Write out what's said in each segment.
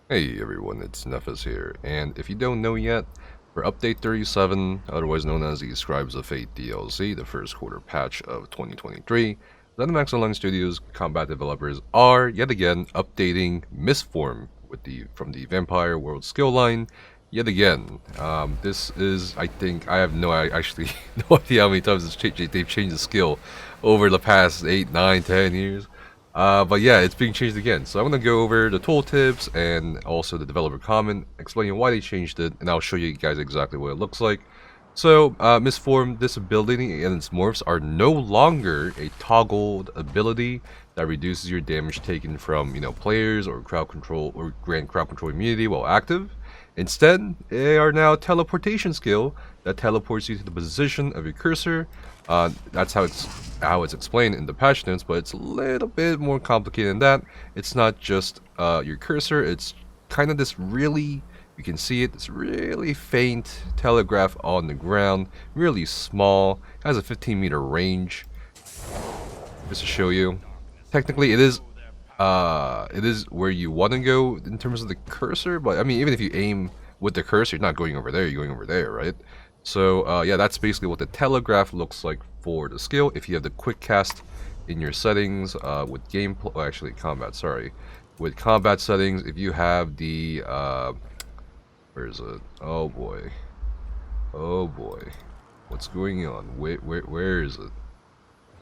Hey everyone, it's Nephis here, and if you don't know yet, for Update 37, otherwise known as the Scribes of Fate DLC, the first quarter patch of 2023, Bethesda Studios combat developers are, yet again, updating Mistform from the Vampire World skill line, yet again. This is, I think, I have actually no idea how many times they've changed the skill over the past 8, 9, 10 years. But yeah, it's being changed again. So I'm going to go over the tooltips and also the developer comment, explaining why they changed it, and I'll show you guys exactly what it looks like. So, Mistform, this ability and its morphs are no longer a toggled ability that reduces your damage taken from, players or crowd control or grant crowd control immunity while active. Instead, they are now a teleportation skill that teleports you to the position of your cursor. That's how it's explained in the patch notes, but it's a little bit more complicated than that. It's not just your cursor, it's kind of this really, you can see it, this really faint telegraph on the ground, really small, has a 15-meter range. Just to show you, technically it is where you want to go in terms of the cursor, but I mean, even if you aim with the cursor, you're not going over there, you're going over there, right? So yeah, that's basically what the telegraph looks like for the skill. If you have the quick cast in your settings with gameplay, well, actually combat, sorry, with combat settings, if you have the where is it? Oh boy, what's going on? Where is it?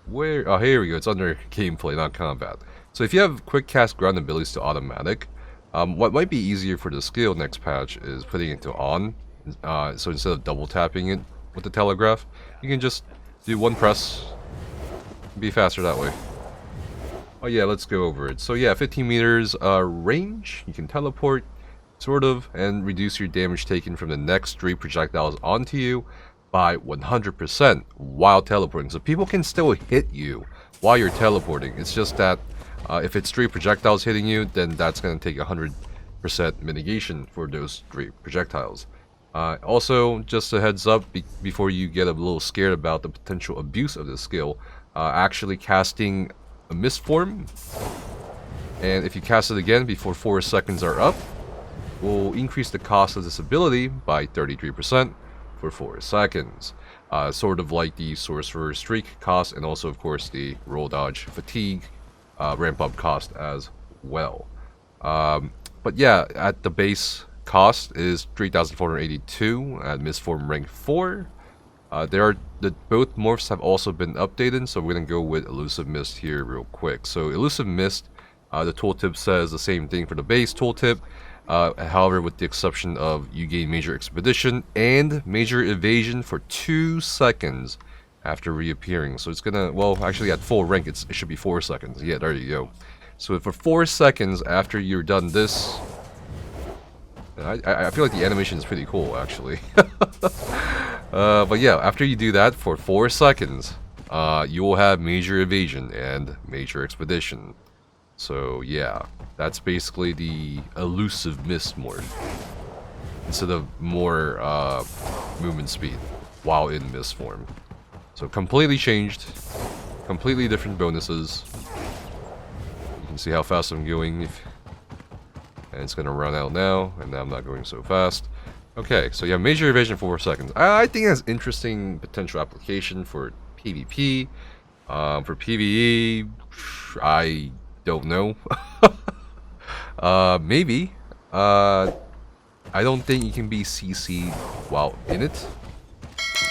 Where? Oh, here we go. It's under gameplay, not combat. So if you have quick cast ground abilities to automatic, what might be easier for the skill next patch is putting it to on. So instead of double tapping it with the telegraph, you can just do one press, be faster that way. Oh yeah, let's go over it. So yeah, 15 meters range, you can teleport, sort of, and reduce your damage taken from the next 3 projectiles onto you by 100% while teleporting. So people can still hit you while you're teleporting. It's just that if it's 3 projectiles hitting you, then that's going to take 100% mitigation for those 3 projectiles. Also, just a heads up before you get a little scared about the potential abuse of this skill, actually casting a Mistform, and if you cast it again before 4 seconds are up, will increase the cost of this ability by 33% for 4 seconds. Sort of like the Sorcerer Streak cost, and also, of course, the Roll Dodge Fatigue ramp up cost as well. But yeah, at the base cost is 3,482 at Mistform rank 4. Both morphs have also been updated, so we're gonna go with Elusive Mist here real quick. So Elusive Mist, the tooltip says the same thing for the base tooltip. However, with the exception of you gain Major Expedition and Major Evasion for 2 seconds after reappearing. So it's gonna, well, actually at full rank it should be 4 seconds. Yeah, there you go. So for 4 seconds after you're done this, I feel like the animation is pretty cool, actually. But yeah, after you do that for 4 seconds, you will have Major Evasion and Major Expedition. So yeah, that's basically the Elusive Mist morph, instead of more movement speed while in Mistform. So completely changed, completely different bonuses. You can see how fast I'm going. And it's going to run out now, and now I'm not going so fast. Okay, so yeah, Major Evasion for 4 seconds. I think it has interesting potential application for PvP. For PvE, I don't know. Maybe. I don't think you can be CC'd while in it.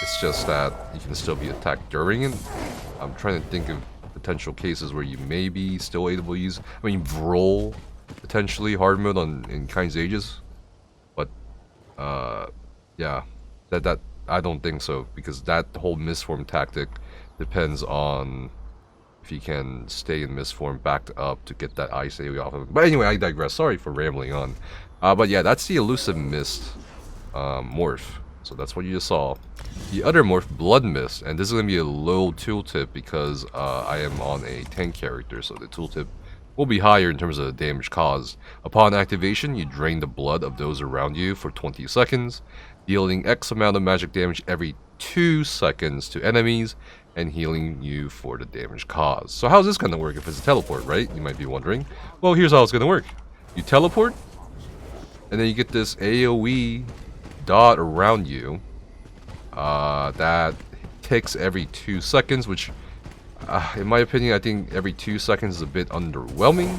It's just that you can still be attacked during it. I'm trying to think of potential cases where you may be still able to use, I mean, Vroll, potentially hard mode in Kind's Aegis, but yeah, that I don't think so, because that whole Mistform tactic depends on if you can stay in Mistform backed up to get that ice AoE off of it. But anyway, I digress. Sorry for rambling on. But yeah, that's the Elusive Mist morph. So that's what you just saw. The other morph, Blood Mist, and this is going to be a low tooltip because I am on a tank character, so the tooltip will be higher in terms of the damage caused. Upon activation, you drain the blood of those around you for 20 seconds, dealing X amount of magic damage every 2 seconds to enemies, and healing you for the damage caused. So how's this going to work if it's a teleport, right? You might be wondering. Well, here's how it's going to work. You teleport, and then you get this AoE dot around you that ticks every 2 seconds, which in my opinion, I think every 2 seconds is a bit underwhelming.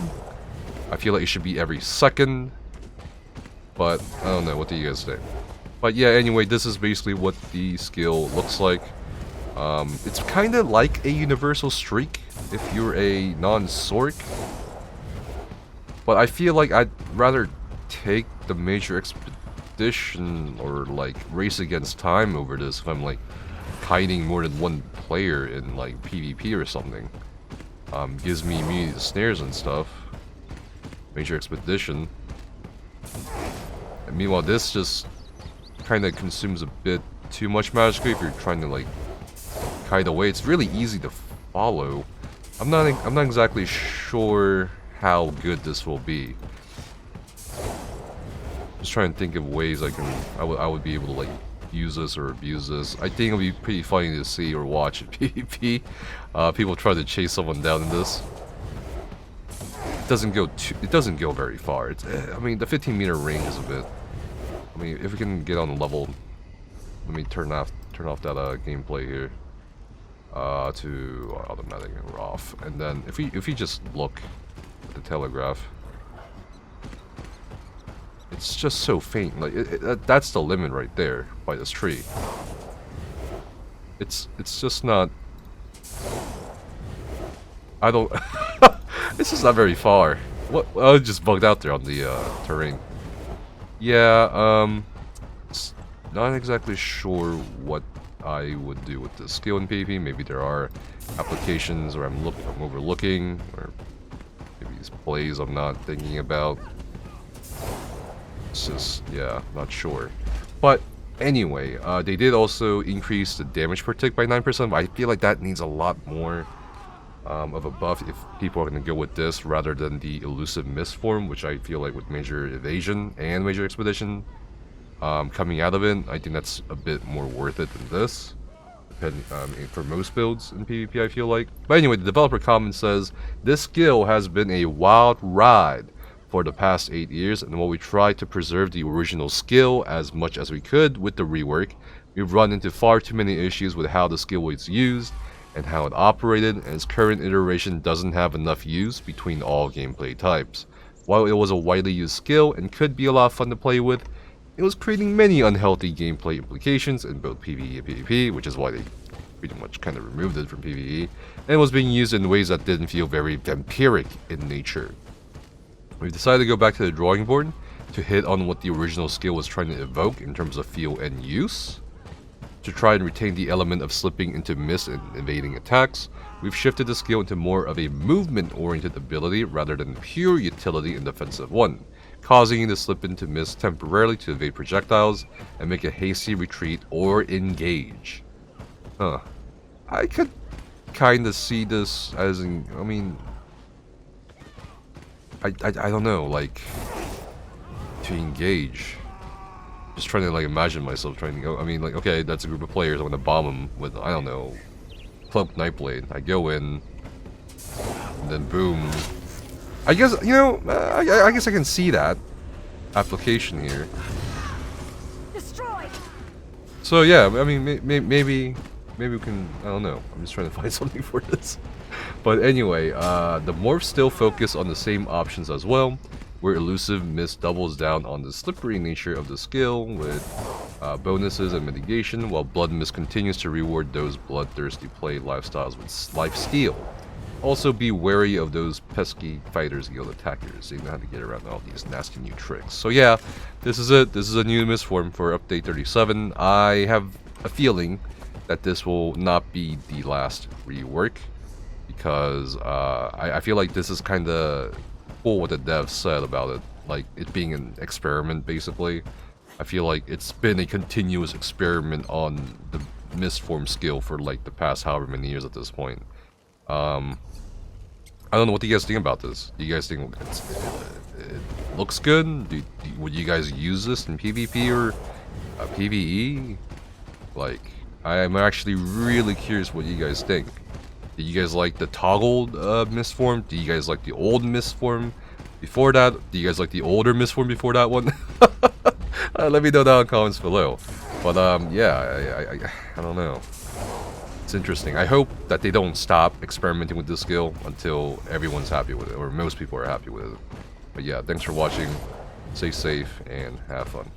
I feel like it should be every second, but I don't know. What do you guys think? But yeah, anyway, this is basically what the skill looks like. It's kind of like a universal streak if you're a non-Sorc, but I feel like I'd rather take the major expedition or like race against time over this if I'm like kiting more than one player in like PvP or something. Gives me immunity to snares and stuff. Major expedition. And meanwhile, this just kind of consumes a bit too much magically if you're trying to like kite away. It's really easy to follow. I'm not exactly sure how good this will be. Just trying to think of ways I would be able to like use this or abuse this. I think it'll be pretty funny to see or watch in PvP. People try to chase someone down in this. It doesn't go very far. I mean, the 15-meter range is a bit. I mean, if we can get on the level, let me turn off that gameplay here to automatic and off, and then if we just look at the telegraph, it's just so faint. Like that's the limit right there by this tree. It's just not. I don't. This is not very far. What? I just bugged out there on the terrain. Yeah. Not exactly sure what I would do with this skill in PvP. Maybe there are applications where I'm overlooking, or maybe these plays I'm not thinking about. It's just, yeah, not sure. But anyway, they did also increase the damage per tick by 9%, but I feel like that needs a lot more of a buff if people are going to go with this rather than the elusive Mistform, which I feel like with major evasion and major expedition coming out of it, I think that's a bit more worth it than this, for most builds in PvP, I feel like. But anyway, the developer comment says, "This skill has been a wild ride for the past 8 years, and while we tried to preserve the original skill as much as we could with the rework, we've run into far too many issues with how the skill was used and how it operated, and its current iteration doesn't have enough use between all gameplay types. While it was a widely used skill and could be a lot of fun to play with, it was creating many unhealthy gameplay implications in both PvE and PvP, which is why they pretty much kind of removed it from PvE, and was being used in ways that didn't feel very vampiric in nature. We've decided to go back to the drawing board to hit on what the original skill was trying to evoke in terms of feel and use. To try and retain the element of slipping into mist and evading attacks, we've shifted the skill into more of a movement-oriented ability rather than pure utility and defensive one, causing you to slip into mist temporarily to evade projectiles and make a hasty retreat or engage." Huh. I could kind of see this as in, I mean, I don't know, like, to engage. Just trying to like imagine myself trying to go. I mean, like, okay, that's a group of players. I'm gonna bomb them with, I don't know, Cloak Nightblade. I go in, and then boom. I guess, you know, I guess I can see that application here. Destroy. So yeah, I mean, maybe we can. I don't know. I'm just trying to find something for this. But anyway, the morphs still focus on the same options as well, where elusive mist doubles down on the slippery nature of the skill with bonuses and mitigation, while blood mist continues to reward those bloodthirsty play lifestyles with lifesteal. Also be wary of those pesky fighters guild attackers. They know how to get around all these nasty new tricks. So yeah, this is it. This is a new Mistform for update 37. I have a feeling that this will not be the last rework, because I feel like this is kind of cool what the devs said about it, like it being an experiment basically. I feel like it's been a continuous experiment on the Mistform skill for like the past however many years at this point. I don't know, what do you guys think about this? Do you guys think it looks good? Would you guys use this in PvP or PvE? Like, I'm actually really curious what you guys think. Do you guys like the toggled Mistform? Do you guys like the old Mistform before that? Do you guys like the older Mistform before that one? Let me know down in the comments below. But yeah, I don't know. It's interesting. I hope that they don't stop experimenting with this skill until everyone's happy with it, or most people are happy with it. But yeah, thanks for watching. Stay safe and have fun.